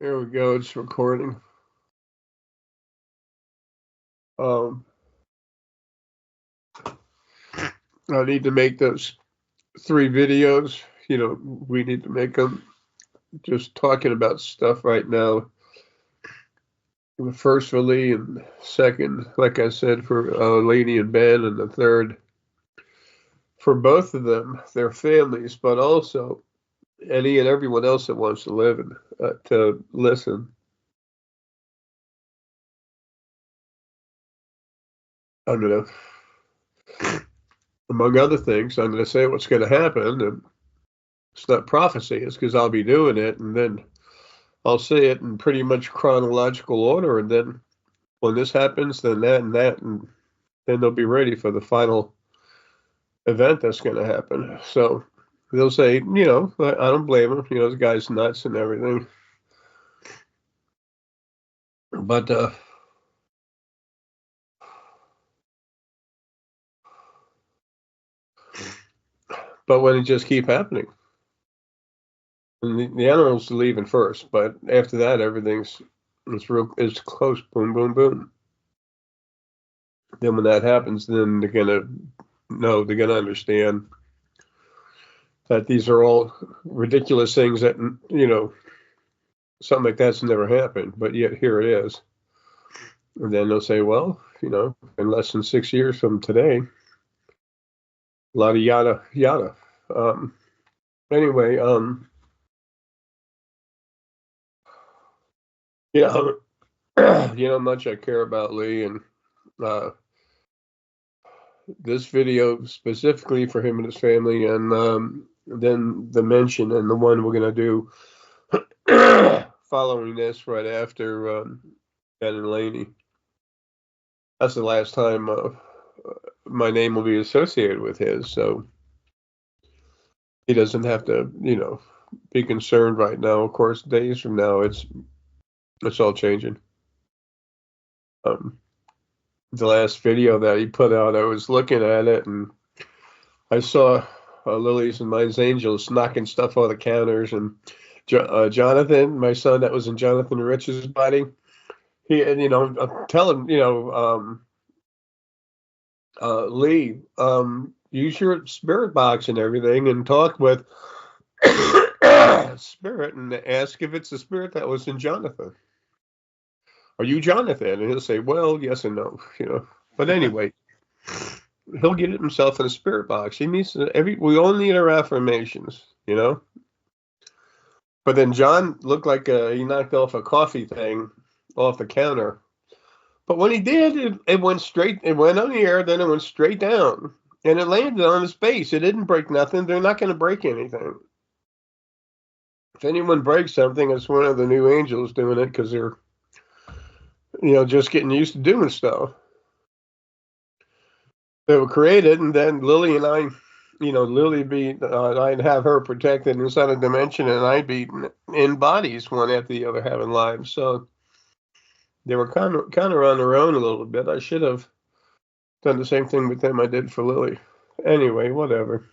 There we go. It's recording. Um, I need to make those 3 videos. We need to make them just talking about stuff right now. The first for Lee, and second, like I said, for Lainey and Ben, and the third for both of them, their families, but also any and everyone else that wants to live and to listen. I'm gonna, among other things, I'm gonna say what's gonna happen, and it's not prophecy. It's because I'll be doing it, and then I'll say it in pretty much chronological order, and then when this happens, then that and that, and then they'll be ready for the final event that's going to happen. So they'll say, I don't blame them. The guy's nuts and everything. But when it just keep happening, and the animals are leaving first, but after that, everything's it's close. Boom, boom, boom. Then when that happens, then they're gonna understand that these are all ridiculous things that something like that's never happened, but yet here it is. And then they'll say, well, in less than 6 years from today, a lot of yada yada. Anyway, how much I care about Lee, and this video specifically for him and his family, and then the mention and the one we're gonna do following this right after Ben and Laney. That's the last time my name will be associated with his, so he doesn't have to, be concerned right now. Of course, days from now, it's all changing. The last video that he put out, I was looking at it, and I saw Lily's and Mine's Angels knocking stuff on the counters, and Jonathan, my son that was in Jonathan Rich's body, I'm telling Lee, use your spirit box and everything, and talk with spirit, and ask if it's the spirit that was in Jonathan. Are you Jonathan? And he'll say, well, yes and no, But anyway, he'll get it himself in a spirit box. He needs we all need our affirmations, But then John looked like he knocked off a coffee thing off the counter. But when he did, it went straight. It went on the air, then it went straight down, and it landed on his face. It didn't break nothing. They're not going to break anything. If anyone breaks something, it's one of the new angels doing it, because they're, just getting used to doing stuff. They were created, and then Lily and I, Lily I'd have her protected inside a dimension, and I'd be in bodies one after the other having lives. So they were kind of on their own a little bit. I should have done the same thing with them I did for Lily. Anyway, whatever.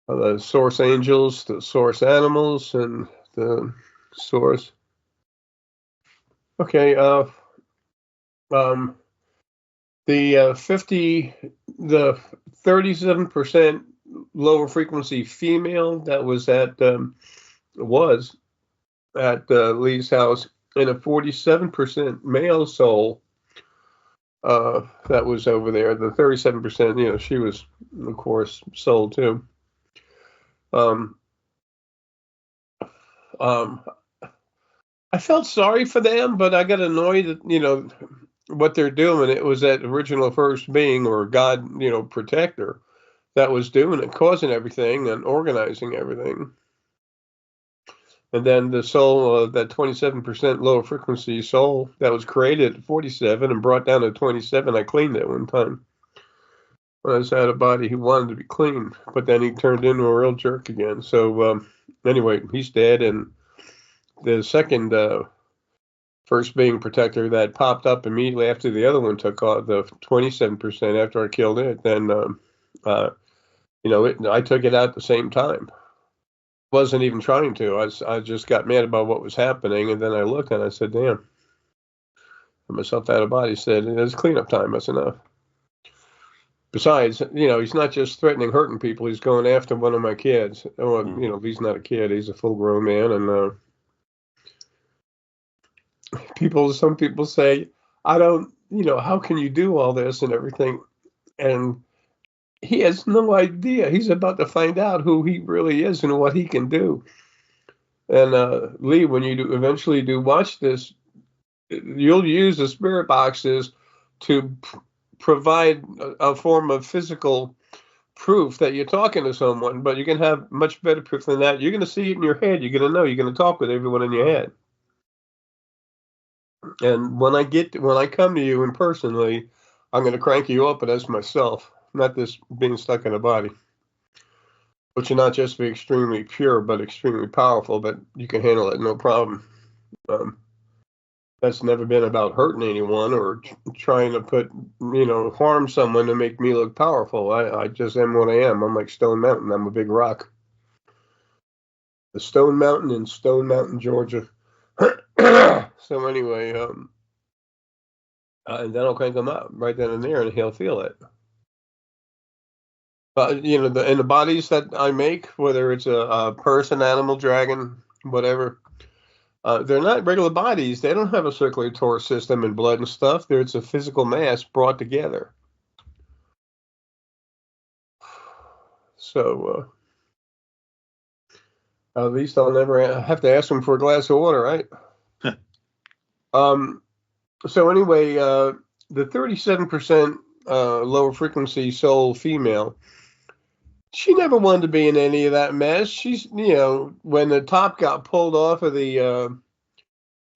The source angels, the source animals, and the source. Okay. The 37% lower frequency female that was at Lee's house, and a 47% male soul that was over there. The 37%, she was, of course, soul too. I felt sorry for them, but I got annoyed at, what they're doing. It was that original first being, or God, protector, that was doing it, causing everything and organizing everything. And then the soul, that 27% lower frequency soul that was created at 47 and brought down to 27, I cleaned it one time. When I was out of body, he wanted to be clean, but then he turned into a real jerk again. So anyway, he's dead. And the second first being protector that popped up immediately after the other one took off, the 27% after I killed it, then I took it out at the same time. Wasn't even trying to. I just got mad about what was happening, and then I looked and I said, "Damn." Myself out of body. Said, "It's cleanup time." That's enough. Besides, he's not just threatening hurting people. He's going after one of my kids. Well, he's not a kid. He's a full-grown man, and some people say, I don't, how can you do all this and everything? And he has no idea. He's about to find out who he really is and what he can do. And Lee, when you eventually do watch this, you'll use the spirit boxes to provide a form of physical proof that you're talking to someone, but you can have much better proof than that. You're going to see it in your head. You're going to know. You're going to talk with everyone in your head. And when I come to you in personally, I'm going to crank you up, but as myself, not this being stuck in a body. Which will not just be extremely pure, but extremely powerful. But you can handle it, no problem. That's never been about hurting anyone or trying to harm someone to make me look powerful. I just am what I am. I'm like Stone Mountain. I'm a big rock. The Stone Mountain in Stone Mountain, Georgia. So anyway, and then I'll crank him up right then and there, and he'll feel it. The bodies that I make, whether it's a person, animal, dragon, whatever, they're not regular bodies. They don't have a circulatory system and blood and stuff. It's a physical mass brought together. So at least I'll never have to ask them for a glass of water, right? So anyway, the 37% lower frequency soul female, she never wanted to be in any of that mess. She's, when the top got pulled off of the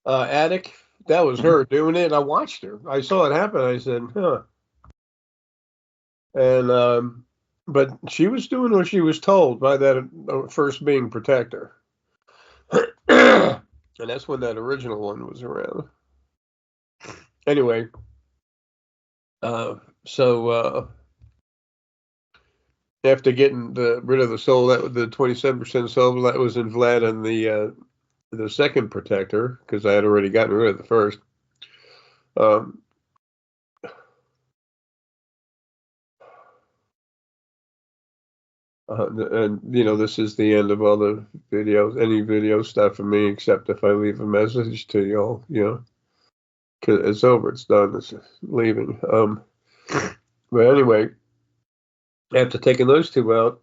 attic, that was her doing it. I watched her. I saw it happen. I said, huh. And but she was doing what she was told by that first being protector. And that's when that original one was around. Anyway, so after getting rid of the soul, that the 27% soul that was in Vlad and the second protector, because I had already gotten rid of the first. And this is the end of all the videos, any video stuff for me, except if I leave a message to y'all, because it's over, it's done, it's leaving. But anyway, after taking those two out,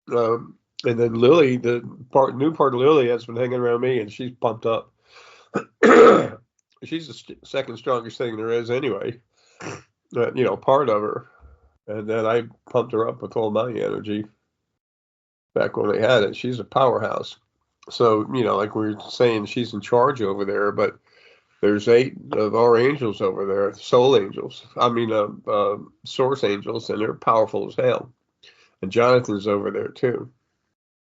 and then Lily, the new part of Lily has been hanging around me, and she's pumped up. She's the second strongest thing there is anyway, part of her. And then I pumped her up with all my energy back when we had it. She's a powerhouse. So, like we were saying, she's in charge over there, but there's 8 of our angels over there, soul angels. Source angels, and they're powerful as hell. And Jonathan's over there too.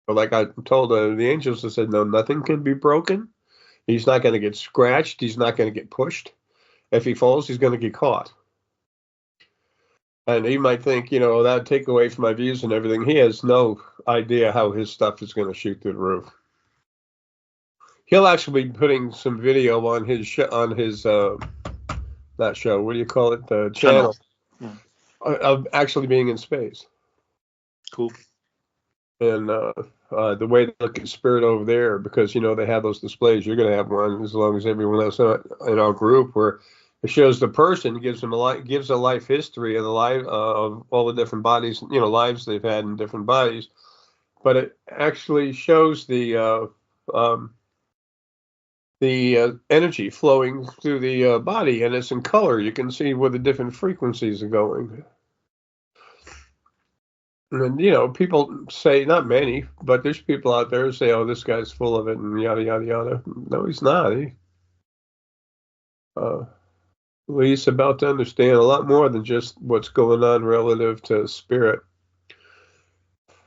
But like I told the angels, I said, no, nothing can be broken. He's not going to get scratched. He's not going to get pushed. If he falls, he's going to get caught. And he might think, that would take away from my views and everything. He has no idea how his stuff is going to shoot through the roof. He'll actually be putting some video on his not show, what do you call it? The channel. Yeah. Of actually being in space. Cool. And the way they look at spirit over there, because, they have those displays. You're going to have one as long as everyone else in our group, where it shows the person, gives a life history of the life of all the different bodies, lives they've had in different bodies. But it actually shows the energy flowing through the body, and it's in color. You can see where the different frequencies are going. And people say, not many, but there's people out there who say, "Oh, this guy's full of it," and yada yada yada. No, he's not. He's about to understand a lot more than just what's going on relative to spirit.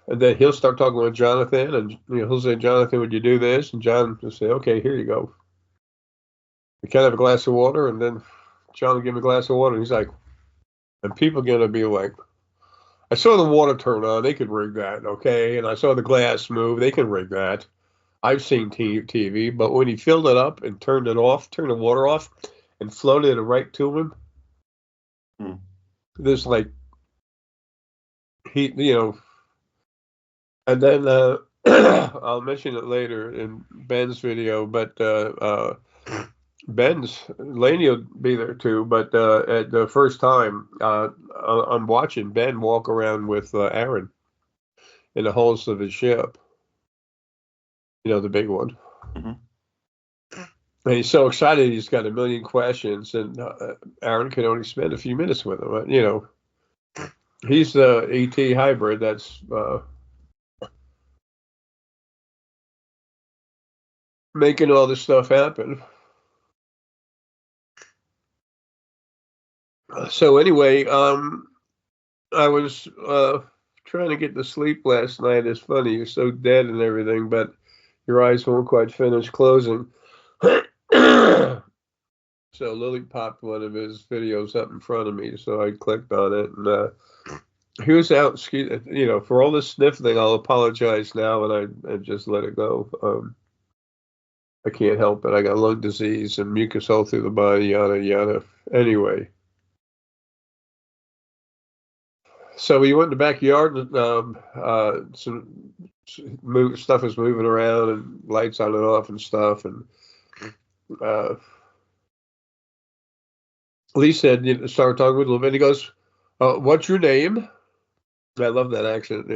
And then he'll start talking with Jonathan, and he'll say, "Jonathan, would you do this?" And John will say, "Okay, here you go. You can't have a glass of water." And then John will give him a glass of water, and he's like, and people are gonna be like, I saw the water turn on. They could rig that, okay? And I saw the glass move. They can rig that. I've seen TV, but when he filled it up and turned it off, turned the water off, and floated it right to him, there's like he, and then I'll mention it later in Ben's video, but Ben's Laney will be there too. But at the first time, I'm watching Ben walk around with Aaron in the hulls of his ship. The big one. Mm-hmm. And he's so excited. He's got a million questions, and Aaron can only spend a few minutes with him. He's the ET hybrid. That's making all this stuff happen. So anyway, I was trying to get to sleep last night. It's funny, you're so dead and everything, but your eyes won't quite finish closing. So Lily popped one of his videos up in front of me, so I clicked on it, and he was out. For all this sniffling, I'll apologize now, and I just let it go. I can't help it. I got lung disease and mucus all through the body, yada yada. Anyway. So we went in the backyard, and some stuff was moving around, and lights on and off and stuff. And Lee said, started talking with a little bit. He goes, "What's your name?" I love that accent,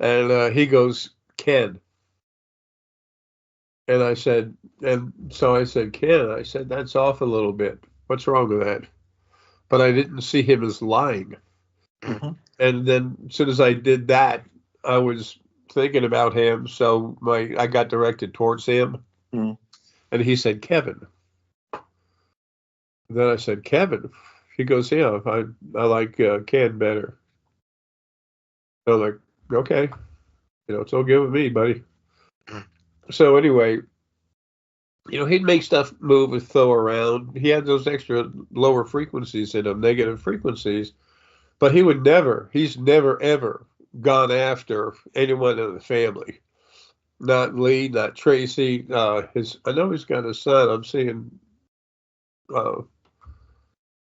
And he goes, "Ken." And I said, "Ken." I said, "That's off a little bit. What's wrong with that?" But I didn't see him as lying. Mm-hmm. And then as soon as I did that, I was thinking about him, so I got directed towards him. Mm-hmm. And he said, "Kevin." Then I said, "Kevin." He goes, "Yeah, I like Ken better." I'm like, "Okay, it's all good with me, buddy." So anyway, he'd make stuff move and throw around. He had those extra lower frequencies in him, negative frequencies, but he's never ever gone after anyone in the family. Not Lee, not Tracy. I know he's got a son. I'm seeing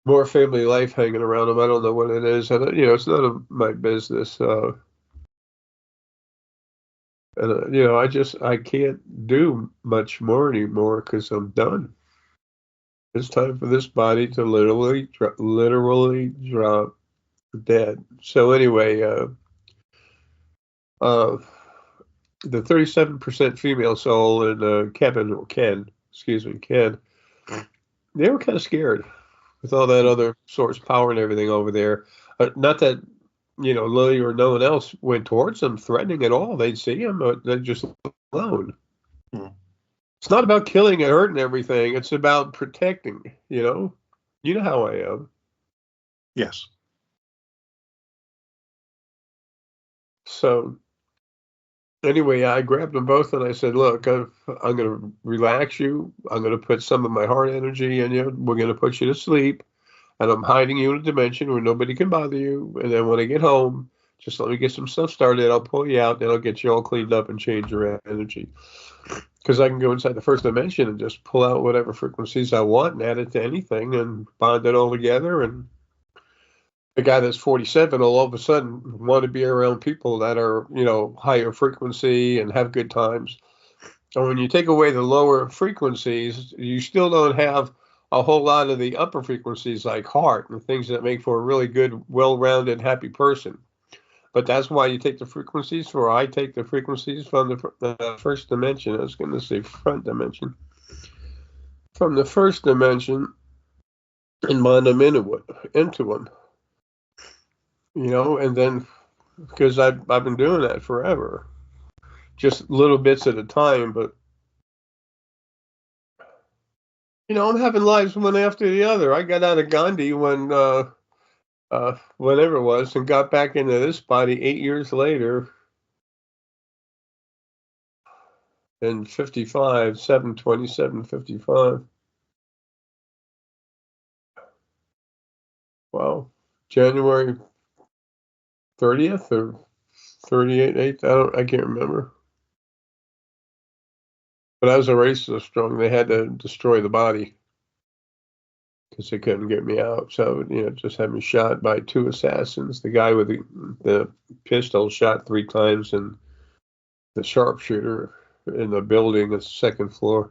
more family life hanging around him. I don't know what it is. It's none of my business. I can't do much more anymore because I'm done. It's time for this body to literally drop dead. So anyway, the 37% female soul and Ken, they were kind of scared with all that other source power and everything over there. Not that Lily or no one else went towards them threatening at all. They'd see him, but they're just alone. It's not about killing and hurting everything. It's about protecting, You know how I am. Yes. So anyway, I grabbed them both and I said, "Look, I'm going to relax you. I'm going to put some of my heart energy in you. We're going to put you to sleep. And I'm hiding you in a dimension where nobody can bother you. And then when I get home, just let me get some stuff started. I'll pull you out, then I'll get you all cleaned up and change your energy. Because I can go inside the first dimension and just pull out whatever frequencies I want and add it to anything and bond it all together. And the guy that's 47 will all of a sudden want to be around people that are, higher frequency and have good times. And when you take away the lower frequencies, you still don't have a whole lot of the upper frequencies like heart and things that make for a really good, well-rounded, happy person. But that's why you take the frequencies, or I take the frequencies from the first dimension. I was going to say front dimension. From the first dimension and bind them into them. And then, because I've been doing that forever. Just little bits at a time, but I'm having lives one after the other. I got out of Gandhi when whenever it was, and got back into this body 8 years later in 55, 7/27, 55. Wow. January 30th or 38th. I can't remember. But I was a race so strong they had to destroy the body because they couldn't get me out. So just had me shot by two assassins. The guy with the pistol shot 3 times, and the sharpshooter in the building, the second floor,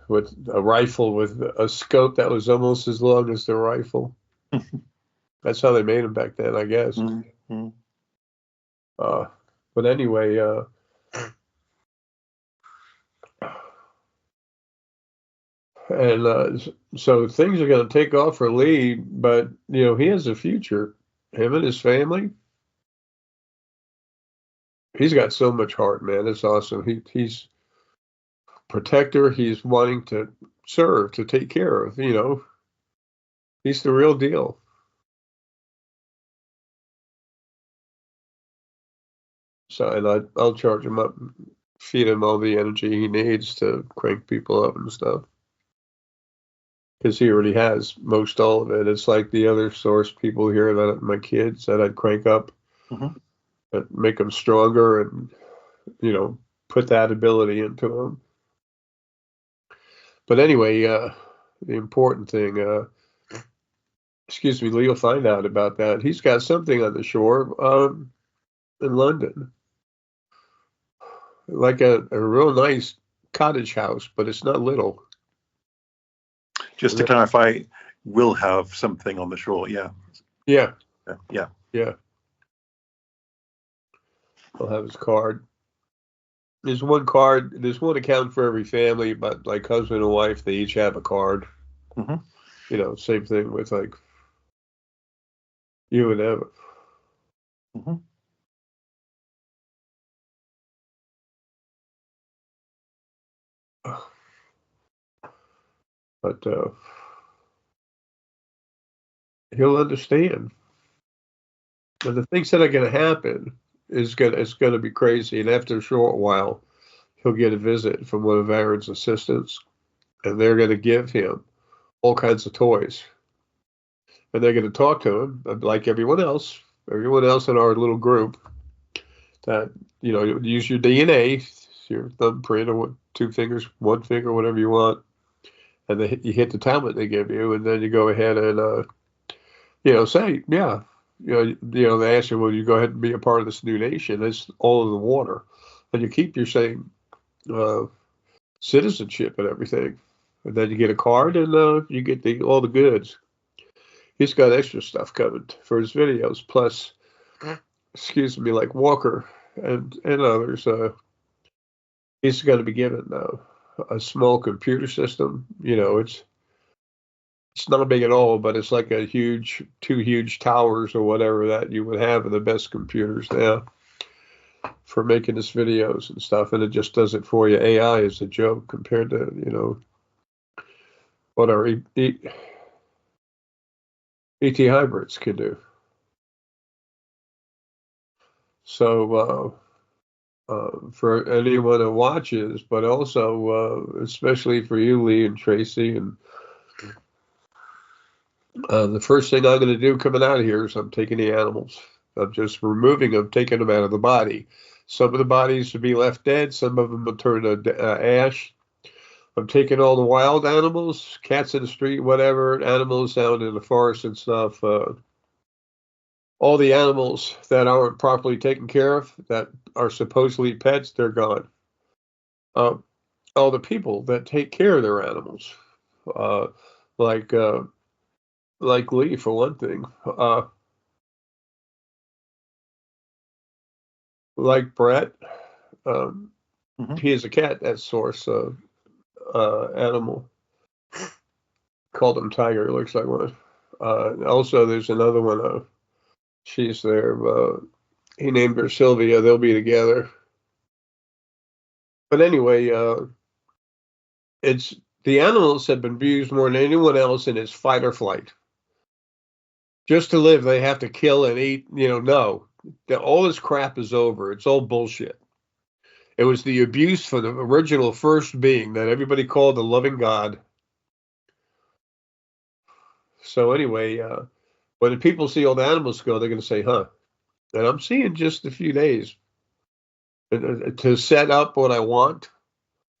with a rifle with a scope that was almost as long as the rifle. That's how they made them back then, I guess. Mm-hmm. But anyway, and so things are going to take off for Lee, but he has a future. Him and his family. He's got so much heart, man. It's awesome. He's protector. He's wanting to serve, to take care of. He's the real deal. So, and I'll charge him up, feed him all the energy he needs to crank people up and stuff. Because he already has most all of it. It's like the other source people here that my kids that I'd crank up, Mm-hmm. that make them stronger, and put that ability into them. But anyway, the important thing, excuse me, Lee will find out about that. He's got something on the shore in London, like a real nice cottage house, but it's not little. Just to clarify, we'll have something on the shore. Yeah. Yeah. Yeah. Yeah. He'll have his card. There's one card. There's one account for every family, but like husband and wife, they each have a card. Mm-hmm. Same thing with like you and Evan. Mm-hmm. But he'll understand. And the things that are going to happen it's going to be crazy. And after a short while, he'll get a visit from one of Aaron's assistants, and they're going to give him all kinds of toys, and they're going to talk to him like everyone else in our little group. That use your DNA, your thumbprint, or 2 fingers, 1 finger, whatever you want, and you hit the tablet they give you, and then you go ahead and say, yeah, they ask you, well, you go ahead and be a part of this new nation. It's all in the water, and you keep your same uh, citizenship and everything, and then you get a card, and you get all the goods. He's got extra stuff coming for his videos, plus, excuse me, like Walker and others. He's going to be given a small computer system. It's not big at all, but it's like two huge towers or whatever that you would have in the best computers now for making his videos and stuff. And it just does it for you. AI is a joke compared to, what our ET hybrids can do. So, for anyone who watches, but also, especially for you, Lee and Tracy, and the first thing I'm going to do coming out of here is I'm taking the animals. I'm just removing them, taking them out of the body. Some of the bodies will be left dead. Some of them will turn to ash. I'm taking all the wild animals, cats in the street, whatever, animals out in the forest and stuff. All the animals that aren't properly taken care of, that are supposedly pets, they're gone. Uh, all the people that take care of their animals, uh, like uh, like Lee, for one thing. Like Brett, Mm-hmm. he is a cat, that source animal. Called him Tiger, looks like one. Also, there's another one. She's there. He named her Sylvia. They'll be together. But anyway, it's the animals have been abused more than anyone else, and it's fight or flight. Just to live, they have to kill and eat. No, all this crap is over. It's all bullshit. It was the abuse for the original first being that everybody called the loving God. So anyway, When the people see all the animals go, they're going to say, huh. And I'm seeing just a few days to set up what I want,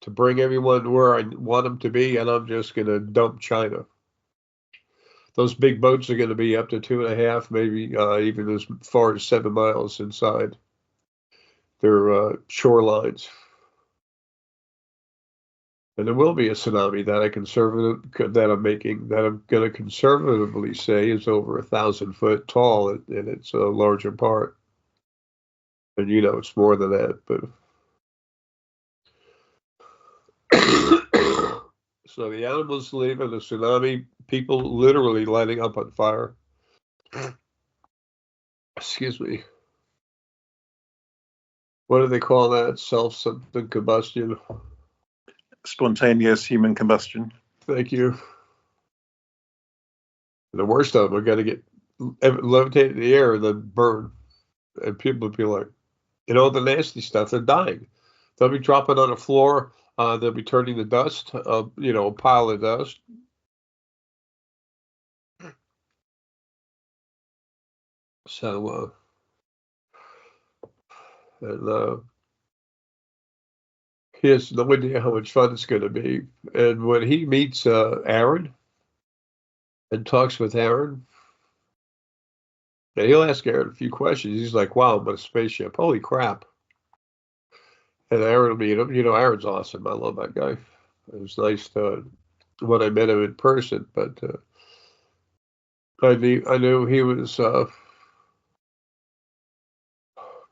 to bring everyone where I want them to be, and I'm just going to dump China. Those big boats are going to be up to 2.5, maybe even as far as 7 miles inside their shorelines. And there will be a tsunami that I'm going to conservatively say is over 1,000 foot tall, and it's a larger part. And it's more than that, but so the animals leave in the tsunami, people literally lighting up on fire. Excuse me. What do they call that? Self something combustion. Spontaneous human combustion. Thank you. The worst of them are going to get levitated in the air and then burn. And people will be like, the nasty stuff, they're dying. They'll be dropping on the floor. They'll be turning to dust, a pile of dust. So, and he has no idea how much fun it's going to be. And when he meets Aaron and talks with Aaron, and he'll ask Aaron a few questions. He's like, wow, I'm on a spaceship. Holy crap. And Aaron will meet him. Aaron's awesome. I love that guy. It was nice when I met him in person, but I knew he was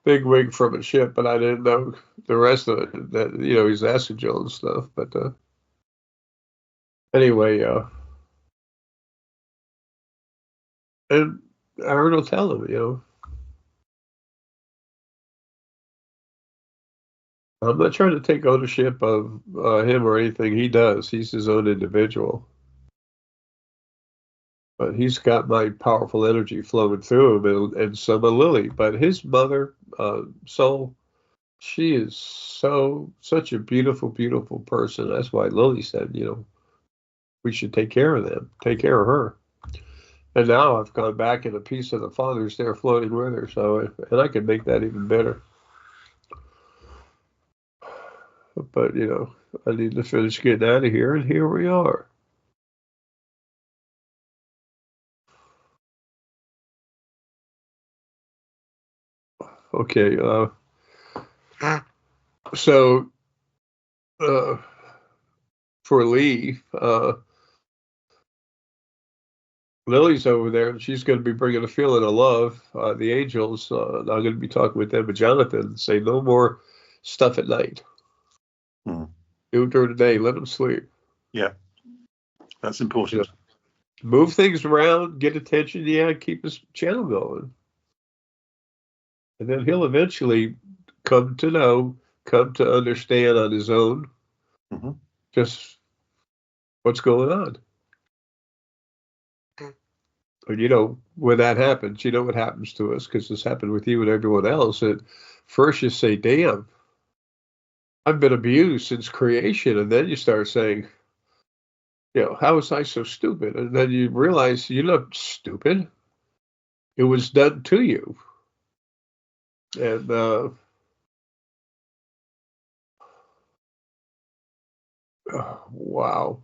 big wig from a ship, but I didn't know the rest of it. That he's Astral and stuff. But anyway, and Aaron will tell him, I'm not trying to take ownership of him or anything he does. He's his own individual. But he's got my powerful energy flowing through him, and some of Lily. But his mother, Soul, she is such a beautiful, beautiful person. That's why Lily said, we should take care of them, take care of her. And now I've gone back, and a piece of the Father's there floating with her. So, and I can make that even better. But I need to finish getting out of here, and here we are. Okay. So for Lee, Lily's over there, and she's going to be bringing a feeling of love. The angels, I'm going to be talking with them, with Jonathan, and say no more stuff at night. Do it during the day. Let them sleep. Yeah, that's important. Move things around, get attention. Yeah, keep his channel going, and then he'll eventually come to understand on his own just what's going on. And when that happens, what happens to us, because this happened with you and everyone else. At first you say, damn, I've been abused since creation. And then you start saying, how was I so stupid? And then you realize you're not stupid. It was done to you. And wow.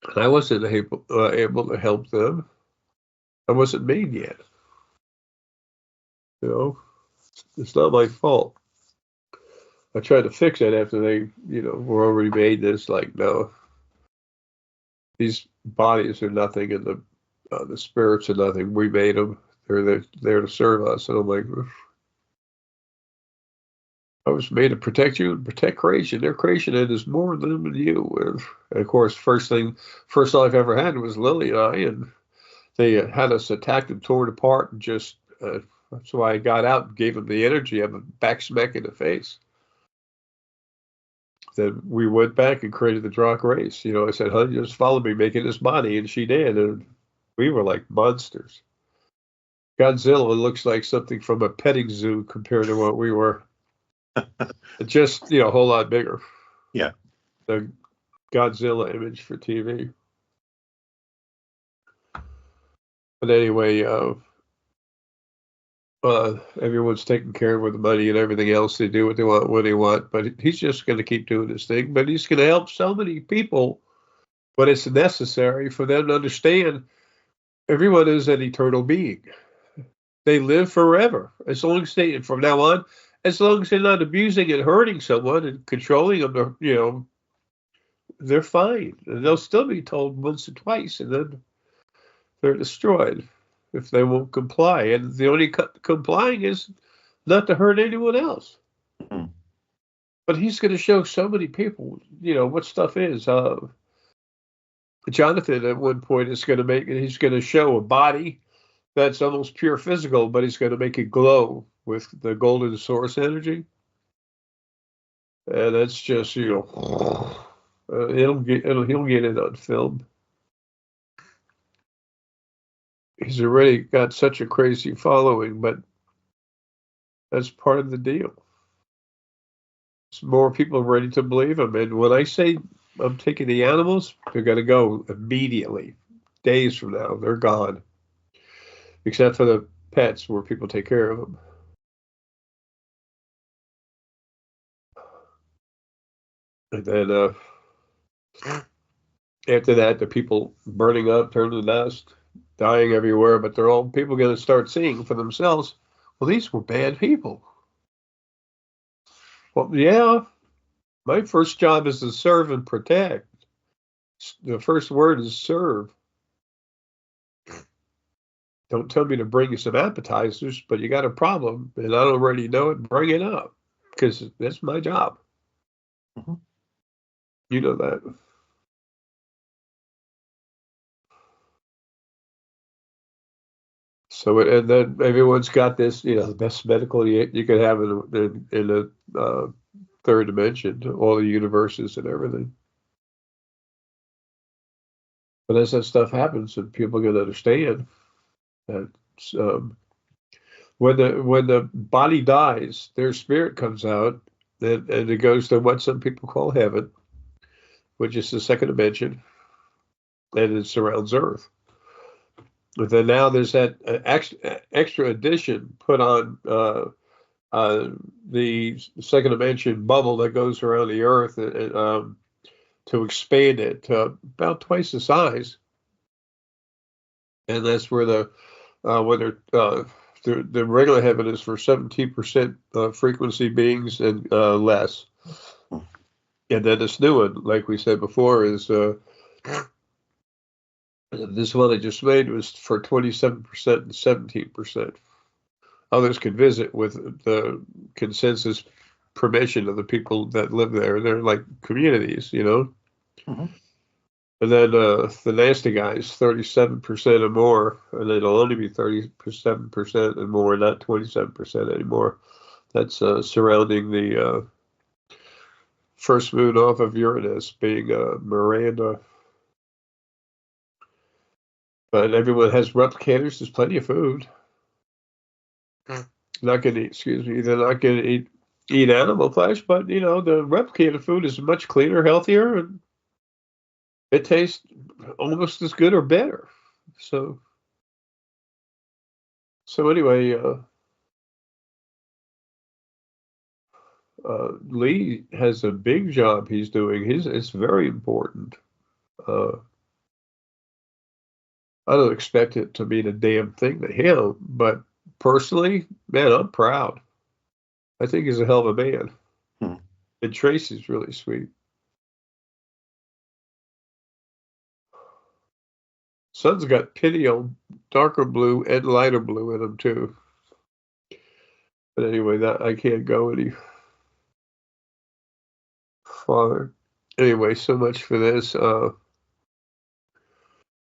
And I wasn't able to help them. I wasn't made yet. It's not my fault. I tried to fix it after they, were already made. This like, no, these bodies are nothing, and the spirits are nothing. We made them. They're there to serve us. And I'm like, I was made to protect you and protect creation. Their creation is more than you. And of course, first life I ever had was Lily and I, and they had us attacked and torn apart, and just that's why I got out and gave them the energy of a back smack in the face. Then we went back and created the Drakh race. I said, honey, just follow me, make it his body. And she did. And we were like monsters. Godzilla looks like something from a petting zoo compared to what we were. Just, a whole lot bigger. Yeah. The Godzilla image for TV. But anyway, everyone's taking care of with the money and everything else. They do what they want when they want. But he's just going to keep doing his thing. But he's going to help so many people. But it's necessary for them to understand everyone is an eternal being. They live forever. As long as they, from now on, as long as they're not abusing and hurting someone and controlling them, they're fine. And they'll still be told once or twice, and then they're destroyed if they won't comply. And the only complying is not to hurt anyone else. Mm. But he's going to show so many people, what stuff is. Jonathan at one point is going to he's going to show a body that's almost pure physical, but he's going to make it glow with the golden source energy. And that's just, he'll get it on film. He's already got such a crazy following, but that's part of the deal. It's more people ready to believe him. And when I say I'm taking the animals, they're going to go immediately. Days from now, they're gone. Except for the pets where people take care of them. And then after that, the people burning up, turning to dust, dying everywhere, but they're all people going to start seeing for themselves, well, these were bad people. Well, yeah, my first job is to serve and protect. The first word is serve. Don't tell me to bring you some appetizers, but you got a problem, and I don't already know it, bring it up, because that's my job. Mm-hmm. You know that. So, and then everyone's got this, the best medical you could have in the third dimension, all the universes and everything. But as that stuff happens, and people can understand that when the body dies, their spirit comes out, and it goes to what some people call heaven, which is the second dimension, and it surrounds Earth. But then now there's that extra addition put on the second dimension bubble that goes around the Earth to expand it to about twice the size, and that's where the regular heaven is for 17% frequency beings and less, and then this new one, like we said before, is this one I just made was for 27% and 17%. Others can visit with the consensus permission of the people that live there. They're like communities, Mm-hmm. And then the nasty guys, 37% or more, and it'll only be 37% and more, not 27% anymore. That's surrounding the first moon off of Uranus, being Miranda. But everyone has replicators. There's plenty of food. Not going to eat, excuse me, they're not going to eat animal flesh, but the replicated food is much cleaner, healthier, and it tastes almost as good or better. So anyway, Lee has a big job he's doing. It's very important. I don't expect it to mean a damn thing to him, but personally, man, I'm proud. I think he's a hell of a man. Hmm. And Tracy's really sweet. Sun's got pineal, darker blue and lighter blue in them too. But anyway, that I can't go any farther. Anyway, so much for this.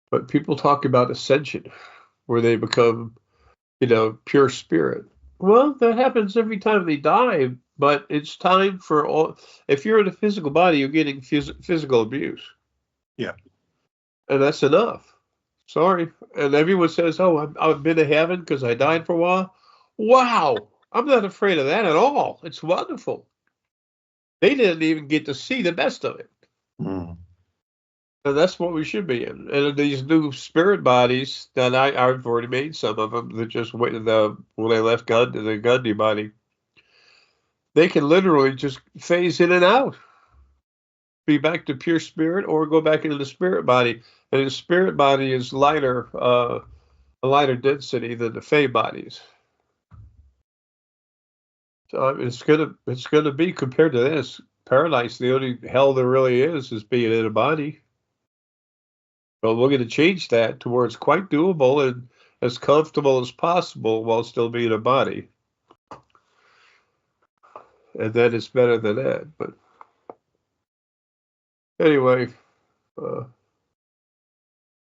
But people talk about ascension, where they become, pure spirit. Well, that happens every time they die, but it's time for all. If you're in a physical body, you're getting physical abuse. Yeah. And that's enough. Sorry. And everyone says, oh, I've been to heaven because I died for a while. Wow. I'm not afraid of that at all. It's wonderful. They didn't even get to see the best of it. Mm. And that's what we should be in. And these new spirit bodies that I've already made some of them. They're just waiting when they left the Gundy body. They can literally just phase in and out, be back to pure spirit, or go back into the spirit body. And the spirit body is a lighter density than the Fey bodies. So it's gonna be compared to this paradise. The only hell there really is being in a body. But we're going to change that towards quite doable and as comfortable as possible while still being a body. And then it's better than that. But anyway, uh,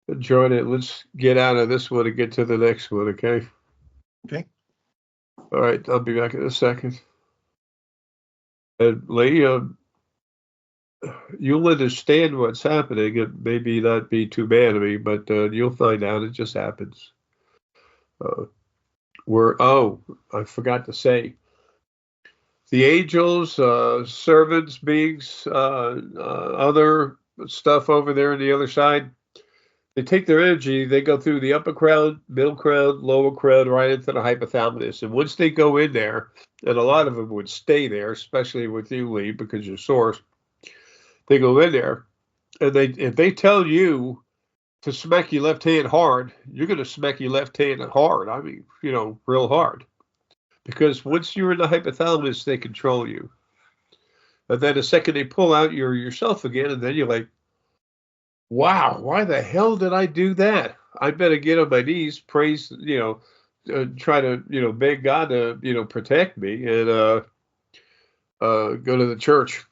enjoyed it. Let's get out of this one and get to the next one, okay? Okay. All right, I'll be back in a second. And Lee, you'll understand what's happening. It maybe not be too bad of me, but you'll find out. It just happens. Uh, I forgot to say, the angels, servants, beings, other stuff over there on the other side, they take their energy, they go through the upper crown, middle crown, lower crown, right into the hypothalamus. And once they go in there, and a lot of them would stay there, especially with you, Lee, because you're source, they go in there, and if they tell you to smack your left hand hard, you're going to smack your left hand hard. I mean, real hard. Because once you're in the hypothalamus, they control you. And then the second they pull out, you're yourself again, and then you're like, wow, why the hell did I do that? I better get on my knees, praise, try to, beg God to, protect me and go to the church,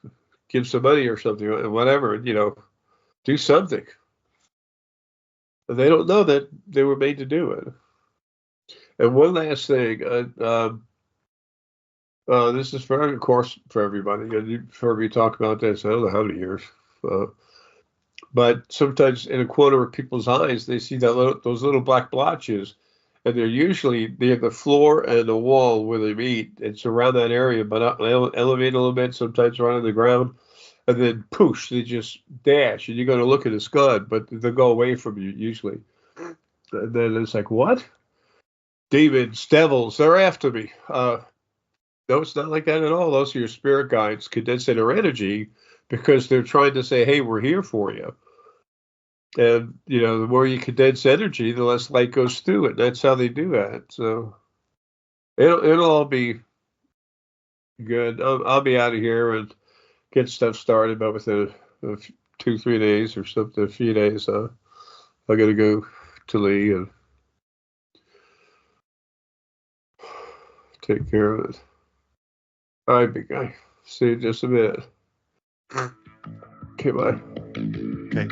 give some money or something, whatever, do something. And they don't know that they were made to do it. And one last thing, this is of course, for everybody. You've heard me talk about this, I don't know how many years. But sometimes in a corner of people's eyes, they see those little black blotches, and they're usually near the floor and the wall where they meet. It's around that area, but up, elevate a little bit, sometimes right on the ground, and then poosh, they just dash, and you're going to look at a scud, but they'll go away from you usually. And then it's like, what? Demons, devils, they're after me. No, it's not like that at all. Those are your spirit guides condensing their energy because they're trying to say, hey, we're here for you. And, the more you condense energy, the less light goes through it. That's how they do that. So it'll all be good. I'll be out of here and get stuff started, but within 2-3 days or something, a few days, I got to go to Lee and take care of it. All right, big guy. See you in just a minute. Okay, bye. Okay.